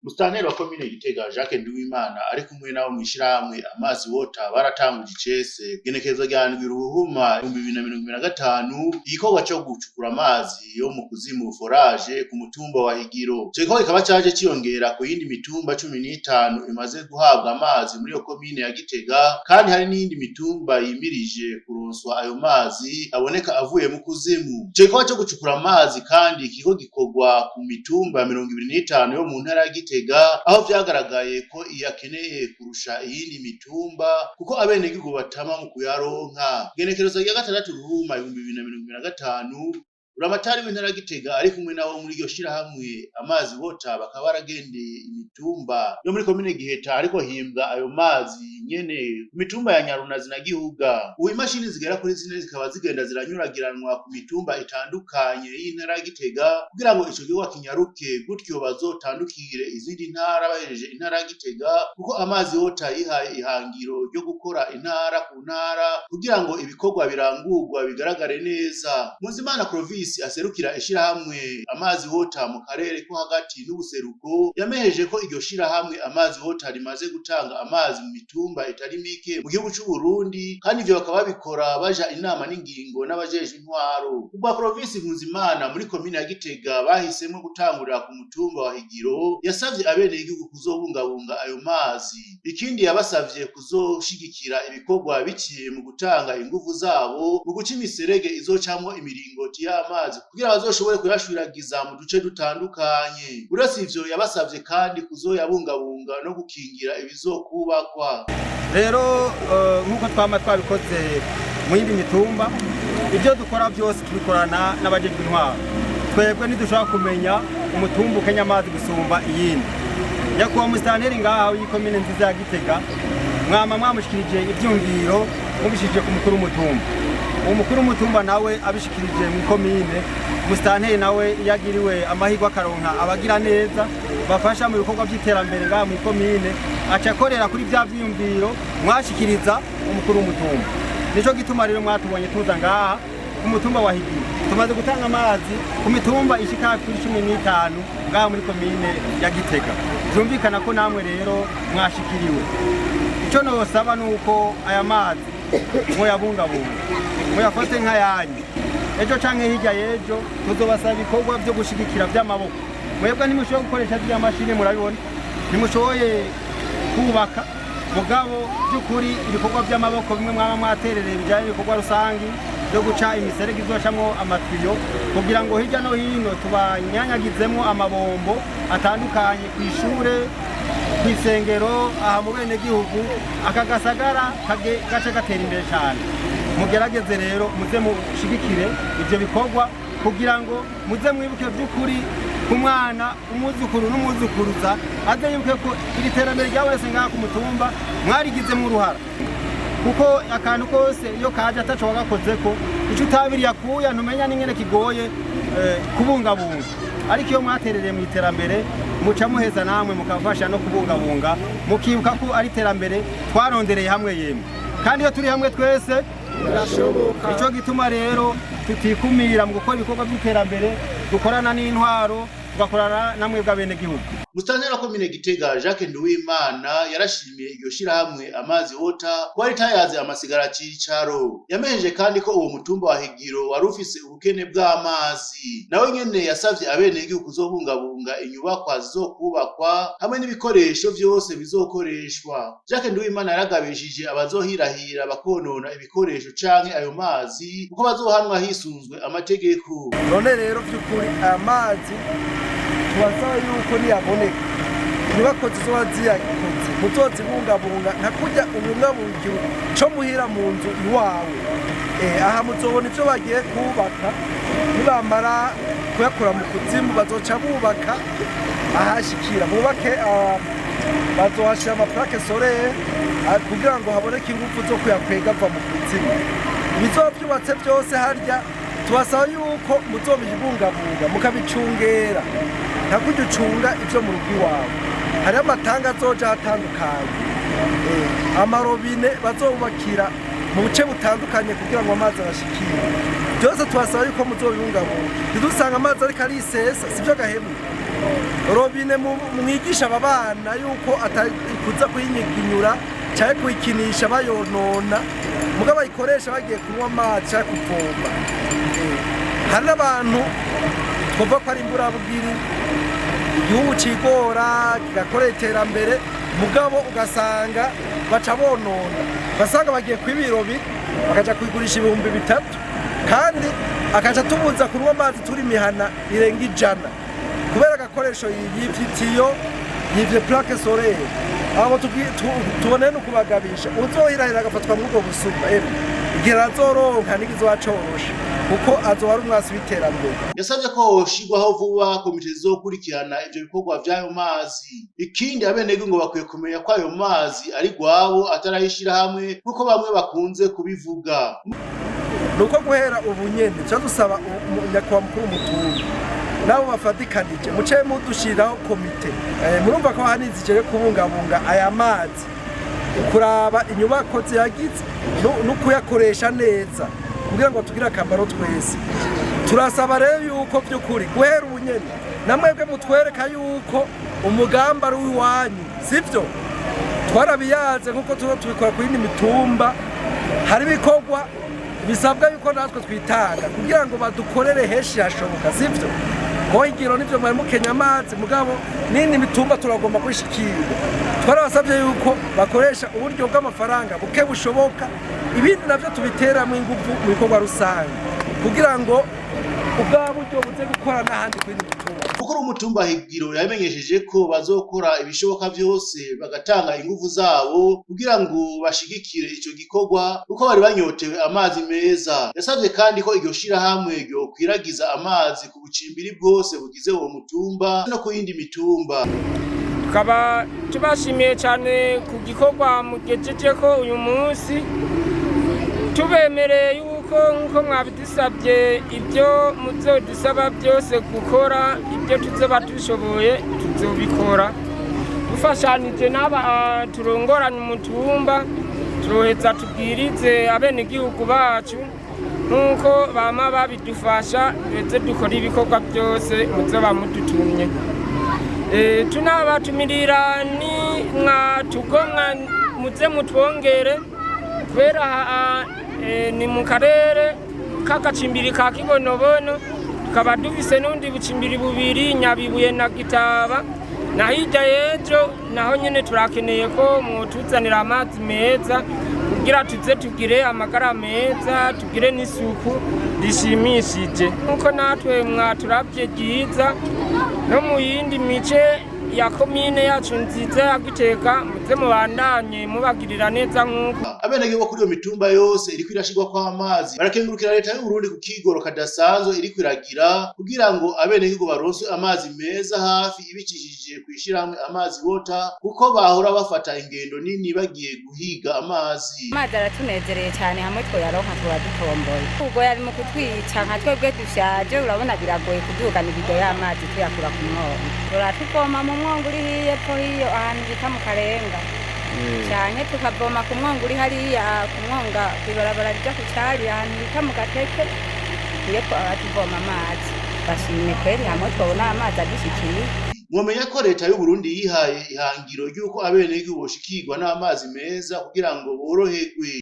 Musitanteri wa komine Gitega Jacques Nduwimana ari kumwe nabo mwishirahamwe Amazi Water baratanguje icese genekezo rya ndwi ruhuma 2025 igikorwa cyo gucukura amazi yo mu kuzimu forage ku mutumba wa Higiro. Ico gikorwa kikaba caje ciyongera ku yindi mitumba 15 imaze guhabwa amazi muri yo komine ya Gitega, kandi hari n'indi mitumba yimirije kuronswa ayo mazi aboneka avuye mu kuzimu. Ico gikorwa cyo gucukura amazi kandi kiko gikorwa ku mitumba 25 yo mu ntara ya Gitega, aho vyagaragaye ko iyakeneye kurusha iyindi mitumba kuko abenegihugu batama mu kuyaronka. Genekerezo rya 6 ruhuma 2025 Uramatari w'intara Gitega ari kumwe nabo muri iryo shirahamwe Amazi Water bakaba baragendeye imitumba yo muri komine Giheta, ariko himbwa ayo mazi nyene imitumba ya Nyarunazi na Gihuga. Ubu imashini zigera kuri 4 zikaba zigenda ziranyuragiranwa ku mitumba itandukanye y'intara Gitega kugira ngo ico gikorwa kinyaruke, gutyo bazotandukire izindi ntara bahereje intara Gitega, kuko Amazi Water yihaye ihangiro ryo gukora intara ku ntara kugira ngo ibikorwa birangurwa bigaragare neza. Muzimana Clovis aserukira ishirahamwe Amazi Water mu karere ko hagati n'ubuseruko yameheje ko iryo shirahamwe Amazi Water rimaze gutanga amazi mu mitumba itari mike mu gihugu c'u Burundi, kandi ivyo bakaba bikora baja inama n'ingingo n'abajeje intwaro. Ubwa Province Muzimana muri komine ya Gitega bahisemo gutangurira ku mutumba wa Higiro, yasavye abenegihugu kuzobungabunga ayo mazi. Ikindi yabasavye kuzoshigikira ibikorwa biciye mu gutanga inguvu zabo mu guca imiserege izocamwo imiringoti y'amazi kugira bazoshobore kuyashwiragiza mu duce dutandukanye. Uretse ivyo yabasavye kandi kuzoyabungabunga no gukingira ibizokubakwa. Rero nkuko twama twabikoze mu yindi mitumba, ivyo dukora byose tubikorana n'abajejwe intwaro. Twebwe ntidushobora kumenya umutumba ukenya amazi gusumba iyindi. Yakuba musitanteri ngaho y'ikomine nziza ya Gitega, mwamushikirije ivyumviro mubishije ku mukuru w'umutumba. Umukuru w'umutumba nawe abishikirije mu komine, musitanteri nawe yagiriwe amahirwe akaronka abagira neza bafasha mu bikorwa by'iterambere ngaha mu komine, aca akorera kuri vya vyumviro mwashikiriza umukuru w'umutumba. Nico gituma rero mwatubonye tuza ngaha ku mutumba wa Higiro. Tumaze gutanga amazi ku mitumba ishika kuri 15 ngaha muri komine ya Gitega. Byumvikana ko namwe rero mwashikiriwe. Ico nosaba nuko aya mazi moyabungabunga, moyafate nka yanyu. Ejo canke hirya yejo tuzobasaba ibikorwa byo gushigikira by'amaboko. Mwebwe ntimushoboye gukoresha zya mashine, murabibona ntimushoboye kubaka, mugabo by'ukuri ibikorwa by'amaboko bimwe mwaba mwaterereye bijanye ibikorwa rusangi byo guca imiserege izocamwo amatiyo kugira ngo hirya no hino tubanyanyagizemo amabombo atandukanye kw'ishure, kw'isengero, aha mu bene gihugu aka gasagara gace gatera imbere cyane. Mugerageze rero muze mushigikire ivyo bikorwa kugira ngo muze mwibuke by'ukuri ku mwana, umuzukuru n'umuzukuruza aze yuke ko iri terambere rya wese ngaha ku mutumba mwarigizemo uruhara, kuko akantu kose iyo kaje ataco wagakozeko ico utabiriye akuya ntumenya n'ingene kigoye kubungabunga. Ariko iyo mwaterereye mu iterambere muca muheza namwe mukafasha no kubungabunga, mukibuka ko ari iterambere twarondereye hamwe yemwe, kandi iyo turi hamwe twese birashoboka. Ico gituma rero tutikumira mu gukora ibikorwa by'iterambere, dukorana n'intwaro, tugakorana namwe bw'abene gihugu. Musitanteri wa komine Gitega Jacques Nduwimana yarashimiye iryo shirahamwe Amazi Water ko ritayaze amasigara cicaro. Yameheje kandi ko uwo mutumba wa Higiro wari ufise ubukene bw'amazi. Nawe nyene yasavye abenegihugu kuzobungabunga inyubakwa zizokubakwa hamwe n'ibikoresho vyose bizokoreshwa. Jacques Nduwimana yaragabishije abazohirahira bakonona ibikoresho canke ayo mazi kuko bazohanwa hisunzwe amategeko. None rero by'ukuri amazi tubasaba yuko niyaboneka inyubako zizoba ziyakoze muzozibungabunga nka kurya ubungabungira co muhira mu nzu iwawe. Aha muzobona ivyo bagiye kubaka, nibamara kuyakura mu kuzimu bazoca bubaka ahashikira, bubake bazohashira amaplake solaire kugira ngo haboneke ingufu zo kuyakwega ava mu kuzimu. Ibizovyubatse byose harya tubasaba yuko muzobibungabunga mukabicungera nta kurya ucunga ivyo mu rugo iwawe. Hariho amatanga azoja hatandukanye, amarobine bazobubakira mu buce butandukanye kugira ngo amazi arashikire. Byose tubasaba yuko muzobibungabunga, ntidusanga amazi ariko arisesa sivyo gahemu. robine mwigisha aba bana yuko kuza kuyinyiginyura cyangwa kuyikinisha bayonona mugabo bayikoresha bagiye kunywa amazi cyangwa kuvoma. Hari n'abantu twumva ko ari imburabugiri, igihugu kigora kigakorera iterambere mugabo ugasanga baca bonona, basanga bagiye kw'ibirobi bakaja kuyigurisha 3,000 kandi akaja tubuza kunywa amazi turi mihana irenga 100 kubera agakoresho y'ivyitiyo yivye plaque solaire. Abo tubone no kubagabisha uzohirahira agafatwa mu bwo busuma igihe azoronka n'ikizowacorosha kuko azoba ari umwasi w'iterambere. Yasabye ko hoshigwaho vuba komite zizokurikirana ivyo bikorwa vy'ayo mazi. Ikindi abenegihugu ngo bakwiye kumenya ko ayo mazi ari gwabo atarayishira hamwe kuko bamwe bakunze kubivuga. Nuko guhera ubunyene cyo dusaba nyakwa mukuru w'umutumba nabo bafatikanije muce mudushiraho komite murumva ko hanizije kubungabunga aya mazi, kuraba inyubako ziyagize no kuyakoresha neza kugira ngo tugire akamaro twese. Turasaba rero yuko by'ukuri guhera ubunyene namwebwe mutwereka yuko umugamba ari uwanyu, sivyo? Twarabiyaze nkuko tubikora ku yindi mitumba, hari bikorwa bisabwa yuko natwe twitanga kugira ngo badukorere heshi hashoboka, sivyo? Ingiro nivyo mwari mukenya amazi mugabo nini mitumba turagomba kwishikira. Twarabasabye yuko bakoresha uburyo bw'amafaranga buke bushoboka, ibindi navyo tubiteramo ingufu mu bikorwa rusange kugira ngo ubwa buryo buze gukora n'ahandi kwindi mitumba. Mukuru w'umutumba Higiro yamenyesheje ko bazokora ibishoboka vyose bagatanga ingufu zabo kugira ngo bashigikire ico gikorwa kuko bari banyotewe amazi meza. Yasavye kandi ko iryo shirahamwe ryo kwiragiza amazi ku bucimbiri bwose bugize uwo mutumba no ku yindi mitumba. Tukaba tubashimiye cyane ku gikorwa mugejeje ko uyu munsi, tubemereye nkuko mwabidusabye ibyo muzodusaba byose gukora, ibyo tuzoba dushoboye tuzobikora dufashanije n'aba turongorana umutumba, turoheza tubwirize abenegihugu bacu nkuko bama babidufasha, ndetse dukora ibikorwa byose muzoba mudutumye. Tunabatumirira ni nka tugomwa muze mutwongere kubera ni mu karere k'agacimbiri ka Kibonobono, tukaba dufise n'undi bucimbiri bubiri Nyabibuye na Gitaba, na hirya y'ejo naho nyene turakeneye ko mwotuzanira amazi meza kugira tuze tugire amagara meza, tugire n'isuku rishimishije nkuko natwe mwaturavye ryiza no mu yindi mice ya komine yacu nziza ya Gitega, muze mubandanye mubagirira neza nkuko. Abenegihugu kuri iyo mitumba yose iriko irashigwa kwa amazi barakengurukira leta y'u Burundi ku kigoro kadasanzwe iriko iragira kugira ngo abenegihugu baronswe amazi meza hafi ibicishije kwishirahamwe Amazi Water kuko bahora bafata ingendo nini bagiye guhiga amazi. Amazi aratunezereye cyane, hamwe twoyaronka turadutomboye. Ubwo yari mu kutwica nka twebwe dushaje, urabona biragoye kudugana ibido y'amazi tuyakura ku mwongo. Turatuvoma mu mwongo uri hepfo hiyo ahantu bita mu Karenga, cyane tukavoma ku mwongo uri hariya ku mwonga kwibarabara rija ku cyari ahantu bita mu Gateke, iyo tuvoma amazi. Bashimye kweri hamwe twabona amazi adushikiye. Mwomenya ko leta y'u Burundi yihaye ihangiro ry'uko abenegihugu boshikirwa n'amazi meza kugira ngo boroherwe.